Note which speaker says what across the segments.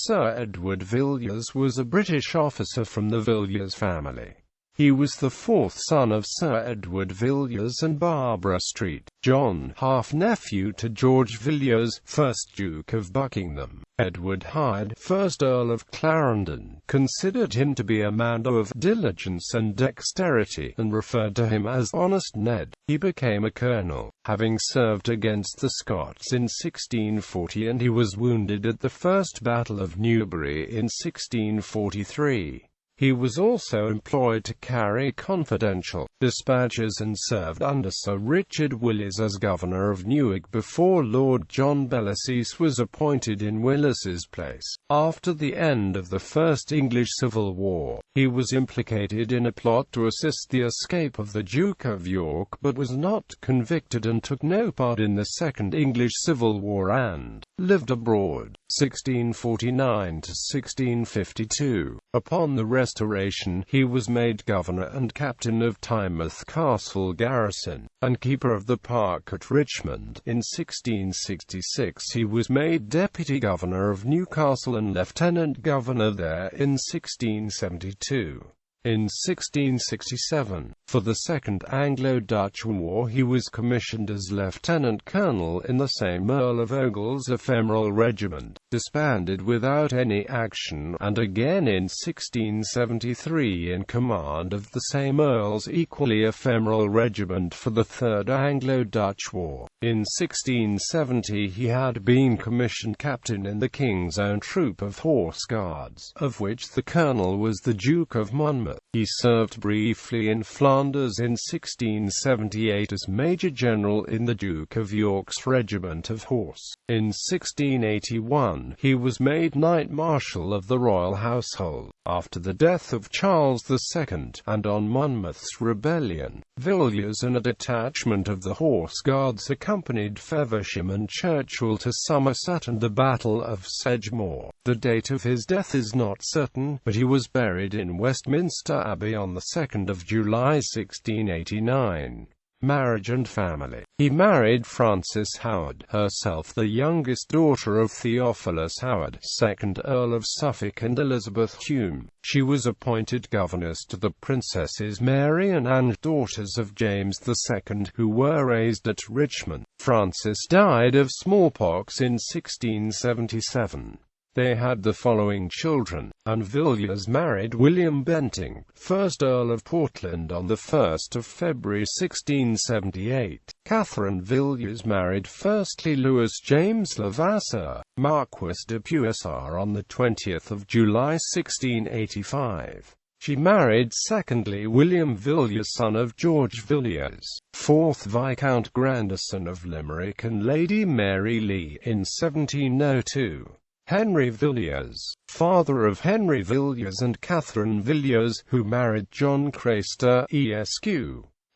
Speaker 1: Sir Edward Villiers was a British officer from the Villiers family. He was the fourth son of Sir Edward Villiers and Barbara St.John, half-nephew to George Villiers, 1st Duke of Buckingham.Edward Hyde, 1st Earl of Clarendon, considered him to be a man of diligence and dexterity, and referred to him as Honest Ned. He became a colonel, having served against the Scots in 1640, and he was wounded at the First Battle of Newbury in 1643. He was also employed to carry confidential dispatches and served under Sir Richard Villiers as Governor of Newark before Lord John Belsize was appointed in Willis's place. After the end of the First English Civil War, he was implicated in a plot to assist the escape of the Duke of York, but was not convicted and took no part in the Second English Civil War, and lived abroad, 1649 to 1652. Upon the Restoration, he was made governor and captain of Tynemouth Castle garrison, and keeper of the park at Richmond. In 1666 he was made deputy governor of Newcastle and lieutenant governor there in 1672. In 1667, for the Second Anglo-Dutch War, he was commissioned as lieutenant colonel in the same Earl of Ogle's ephemeral regiment, disbanded without any action, and again in 1673 in command of the same Earl's equally ephemeral regiment for the Third Anglo-Dutch War. In 1670 he had been commissioned captain in the King's Own troop of Horse Guards, of which the colonel was the Duke of Monmouth. He served briefly in Flanders in 1678 as Major General in the Duke of York's regiment of horse. In 1681, he was made Knight Marshal of the Royal Household. After the death of Charles II, and on Monmouth's rebellion, Villiers and a detachment of the Horse Guards accompanied Feversham and Churchill to Somerset and the Battle of Sedgemoor. The date of his death is not certain, but he was buried in Westminster Abbey on the 2nd of July 1689. Marriage and family. He married Frances Howard, herself the youngest daughter of Theophilus Howard, 2nd Earl of Suffolk, and Elizabeth Hume. She was appointed governess to the Princesses Mary and Anne, daughters of James II, who were raised at Richmond. Frances died of smallpox in 1677. They had the following children: Anne Villiers married William Bentinck, 1st Earl of Portland, on 1 February 1678. Catherine Villiers married firstly Louis James Levasseur, Marquis de Puissar, on 20 July 1685. She married secondly William Villiers, son of George Villiers, 4th Viscount Grandison of Limerick, and Lady Mary Lee, in 1702. Henry Villiers, father of Henry Villiers and Catherine Villiers, who married John Craister, Esq.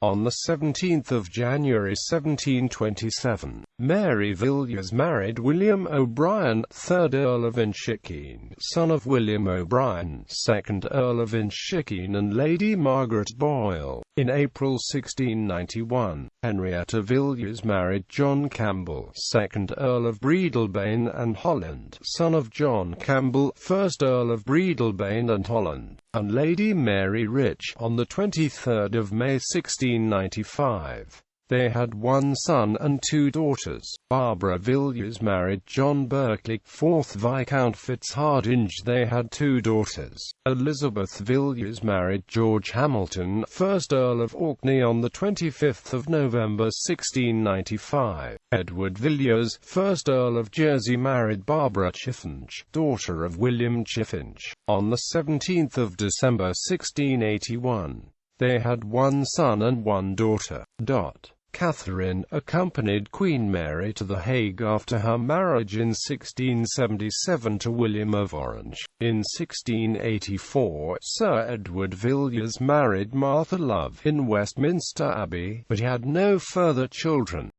Speaker 1: on 17 January 1727. Mary Villiers married William O'Brien, 3rd Earl of Inchiquin, son of William O'Brien, 2nd Earl of Inchiquin, and Lady Margaret Boyle. In April 1691, Henrietta Villiers married John Campbell, 2nd Earl of Breadalbane and Holland, son of John Campbell, 1st Earl of Breadalbane and Holland, and Lady Mary Rich, on 23 May 1695. They had one son and two daughters. Barbara Villiers married John Berkeley, 4th Viscount Fitzhardinge. They had two daughters. Elizabeth Villiers married George Hamilton, 1st Earl of Orkney, on 25 November 1695. Edward Villiers, 1st Earl of Jersey, married Barbara Chiffinch, daughter of William Chiffinch, on 17 December 1681. They had one son and one daughter. Catherine accompanied Queen Mary to The Hague after her marriage in 1677 to William of Orange. In 1684, Sir Edward Villiers married Martha Love in Westminster Abbey, but he had no further children.